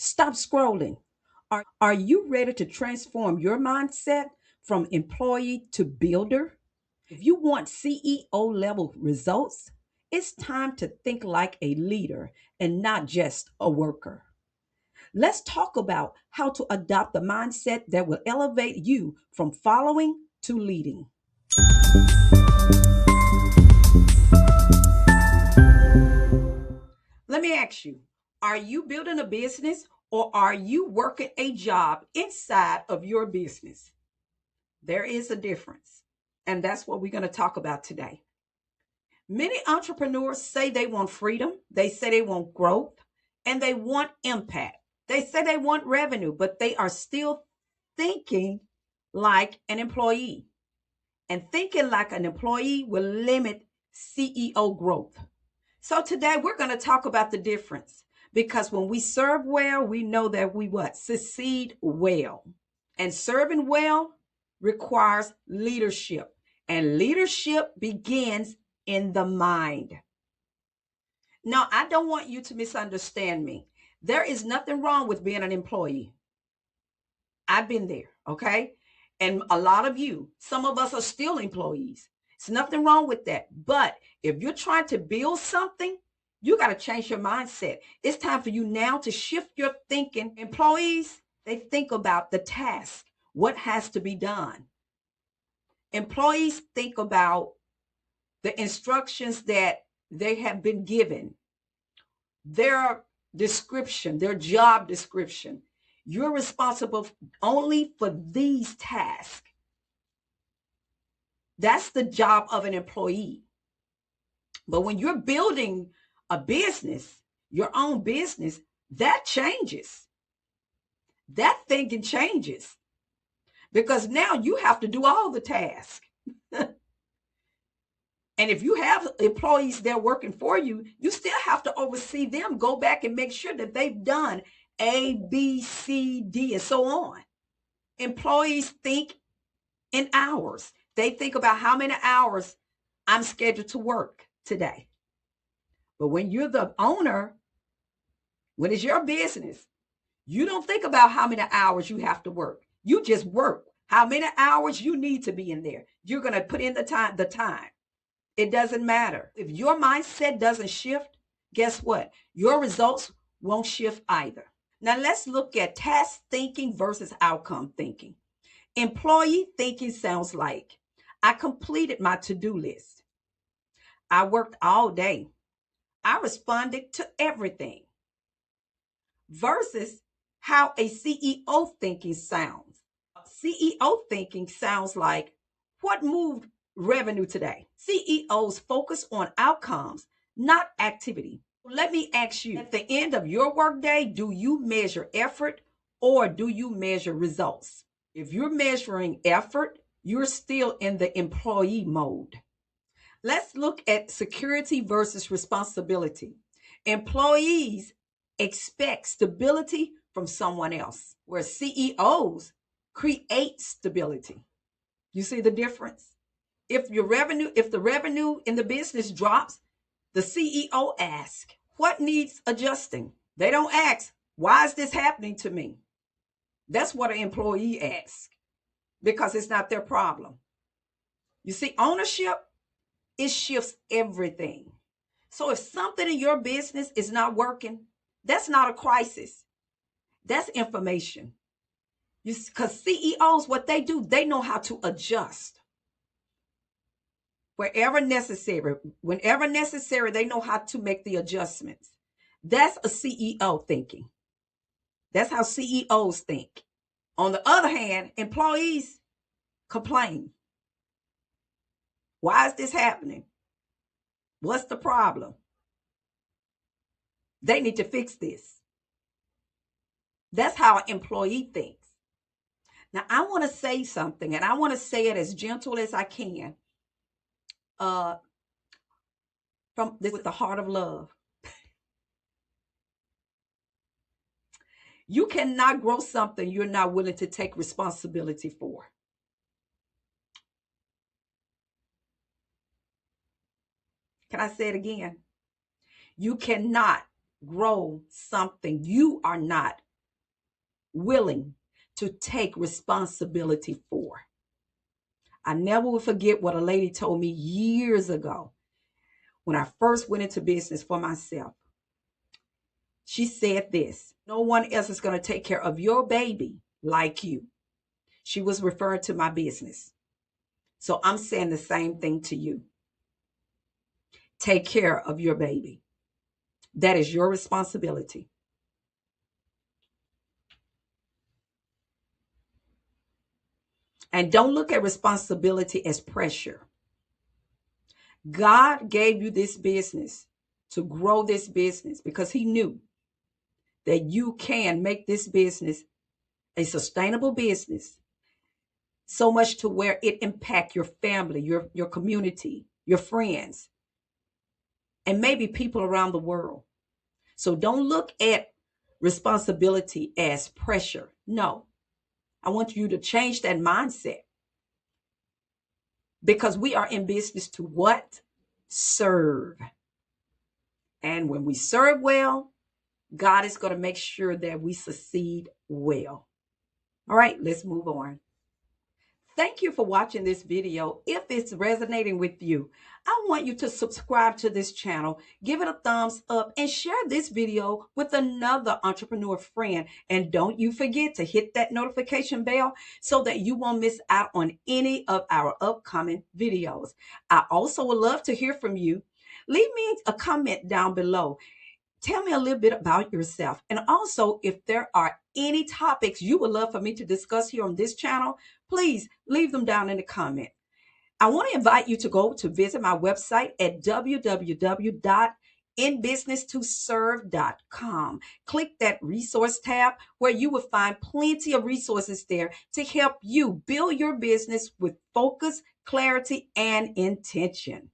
Stop scrolling. Are you ready to transform your mindset from employee to builder? If you want CEO level results, it's time to think like a leader and not just a worker. Let's talk about how to adopt the mindset that will elevate you from following to leading. Let me ask you, are you building a business or are you working a job inside of your business? There is a difference. And that's what we're going to talk about today. Many entrepreneurs say they want freedom, they say they want growth, and they want impact. They say they want revenue, but they are still thinking like an employee. And thinking like an employee will limit CEO growth. So today we're going to talk about the difference because when we serve well, we know that we what? Succeed well. And serving well requires leadership. And leadership begins in the mind. Now, I don't want you to misunderstand me. There is nothing wrong with being an employee. I've been there, okay? And a lot of you, some of us are still employees. It's nothing wrong with that. But if you're trying to build something, you got to change your mindset. It's time for you now to shift your thinking. Employees, they think about the task, what has to be done. Employees think about the instructions that they have been given, their description, their job description. You're responsible only for these tasks. That's the job of an employee. But when you're building a business, your own business, that changes. That thinking changes because now you have to do all the tasks. And if you have employees there working for you, you still have to oversee them, go back and make sure that they've done A, B, C, D, and so on. Employees think in hours. They think about how many hours I'm scheduled to work today. But when you're the owner, when it's your business, you don't think about how many hours you have to work. You just work. How many hours you need to be in there. You're going to put in the time. It doesn't matter. If your mindset doesn't shift, guess what? Your results won't shift either. Now let's look at task thinking versus outcome thinking. Employee thinking sounds like I completed my to-do list. I worked all day. I responded to everything. Versus how a CEO thinking sounds. CEO thinking sounds like what moved revenue today. CEOs focus on outcomes, not activity. Let me ask you, at the end of your workday, do you measure effort or do you measure results? If you're measuring effort, you're still in the employee mode. Let's look at security versus responsibility. Employees expect stability from someone else, where CEOs create stability. You see the difference? If the revenue in the business drops, the CEO asks, what needs adjusting? They don't ask, why is this happening to me? That's what an employee asks because it's not their problem. You see, ownership, it shifts everything. So if something in your business is not working, that's not a crisis. That's information. Because CEOs, what they do, they know how to adjust wherever necessary. Whenever necessary, they know how to make the adjustments. That's a CEO thinking. That's how CEOs think. On the other hand, employees complain. Why is this happening? What's the problem? They need to fix this. That's how an employee thinks. Now, I want to say something, and I want to say it as gentle as I can, uh, from this with the heart of love. You cannot grow something you're not willing to take responsibility for. Can I say it again? You cannot grow something you are not willing to take responsibility for. I never will forget what a lady told me years ago when I first went into business for myself. She said this: no one else is going to take care of your baby like you. She was referring to my business. So I'm saying the same thing to you. Take care of your baby. That is your responsibility. And don't look at responsibility as pressure. God gave you this business to grow this business because he knew that you can make this business a sustainable business, so much to where it impact your family, your community, your friends, and maybe people around the world. So don't look at responsibility as pressure. No, I want you to change that mindset, because we are in business to what? Serve. And when we serve well, God is going to make sure that we succeed well. All right, let's move on. Thank you for watching this video. If it's resonating with you, I want you to subscribe to this channel, give it a thumbs up, and share this video with another entrepreneur friend. And don't you forget to hit that notification bell so that you won't miss out on any of our upcoming videos. I also would love to hear from you. Leave me a comment down below. Tell me a little bit about yourself. And also, if there are any topics you would love for me to discuss here on this channel, please leave them down in the comment. I want to invite you to go to visit my website at www.inbusinesstoserve.com. Click that resource tab where you will find plenty of resources there to help you build your business with focus, clarity, and intention.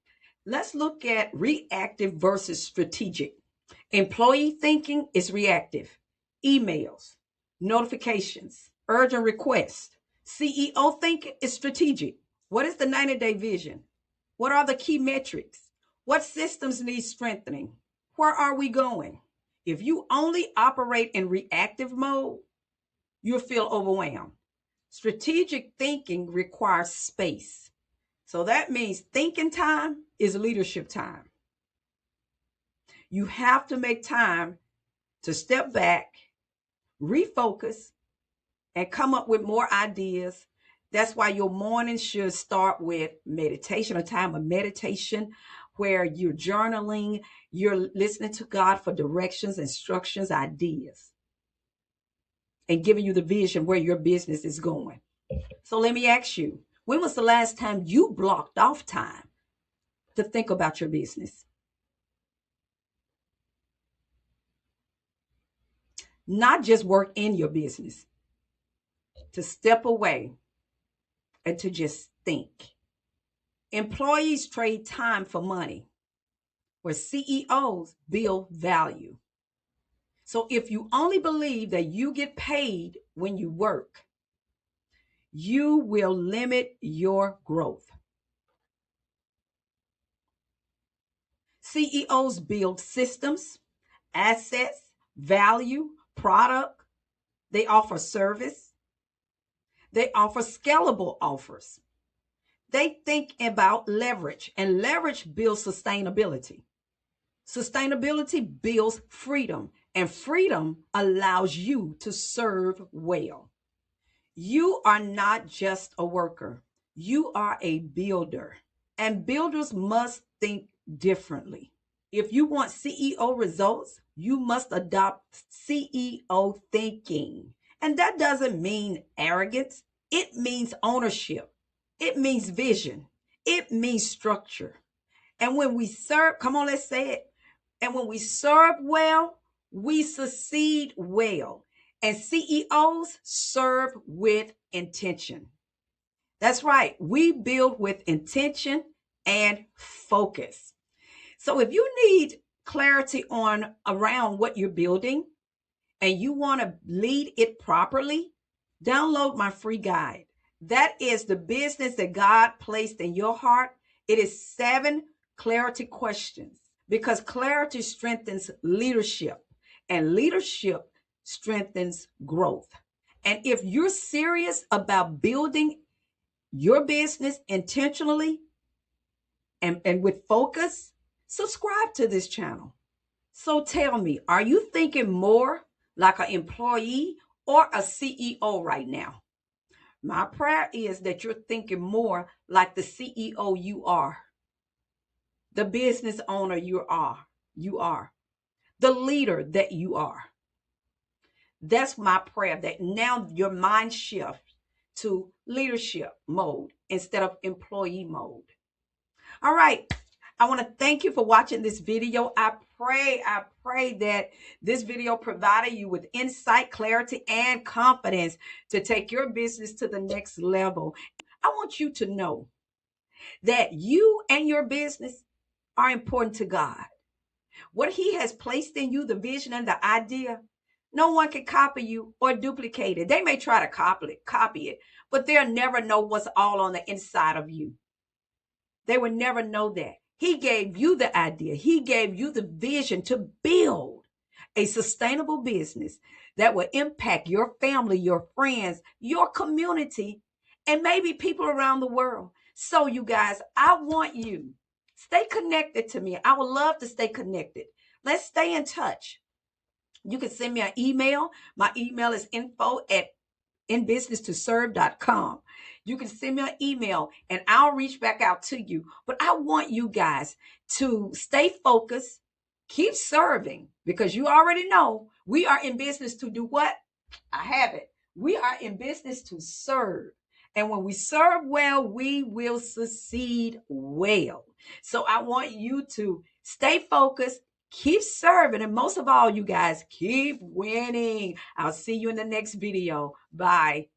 Let's look at reactive versus strategic. Employee thinking is reactive. Emails, notifications, urgent requests. CEO thinking is strategic. What is the 90-day vision? What are the key metrics? What systems need strengthening? Where are we going? If you only operate in reactive mode, you'll feel overwhelmed. Strategic thinking requires space. So that means thinking time is leadership time. You have to make time to step back, refocus, and come up with more ideas. That's why your morning should start with meditation, a time of meditation where you're journaling, you're listening to God for directions, instructions, ideas, and giving you the vision where your business is going. So let me ask you, when was the last time you blocked off time to think about your business? Not just work in your business, to step away and to just think. Employees trade time for money, where CEOs build value. So if you only believe that you get paid when you work, you will limit your growth. CEOs build systems, assets, value, product. They offer service. They offer scalable offers. They think about leverage, and leverage builds sustainability. Sustainability builds freedom, and freedom allows you to serve well. You are not just a worker. You are a builder, and builders must think differently. If you want CEO results, you must adopt CEO thinking. And that doesn't mean arrogance. It means ownership. It means vision. It means structure. And when we serve, come on, let's say it. And when we serve well, we succeed well. And CEOs serve with intention. That's right. We build with intention and focus. So if you need clarity on around what you're building and you want to lead it properly, download my free guide. That is the business that God placed in your heart. It is 7 clarity questions, because clarity strengthens leadership and leadership strengthens growth. And if you're serious about building your business intentionally and with focus, subscribe to this channel. So tell me, are you thinking more like an employee or a CEO right now? My prayer is that you're thinking more like the CEO you are, the business owner you are, the leader that you are. That's my prayer, that now your mind shifts to leadership mode instead of employee mode. All right. I want to thank you for watching this video. I pray that this video provided you with insight, clarity, and confidence to take your business to the next level. I want you to know that you and your business are important to God. What He has placed in you, the vision and the idea, no one can copy you or duplicate it. They may try to copy it, but they'll never know what's all on the inside of you. They will never know that. He gave you the idea. He gave you the vision to build a sustainable business that will impact your family, your friends, your community, and maybe people around the world. So, you guys, I want you stay connected to me. I would love to stay connected. Let's stay in touch. You can send me an email. My email is info@inbusinesstoserve.com. You can send me an email and I'll reach back out to you. But I want you guys to stay focused, keep serving, because you already know we are in business to do what? I have it. We are in business to serve. And when we serve well, we will succeed well. So I want you to stay focused, keep serving, and most of all, you guys, keep winning. I'll see you in the next video. Bye.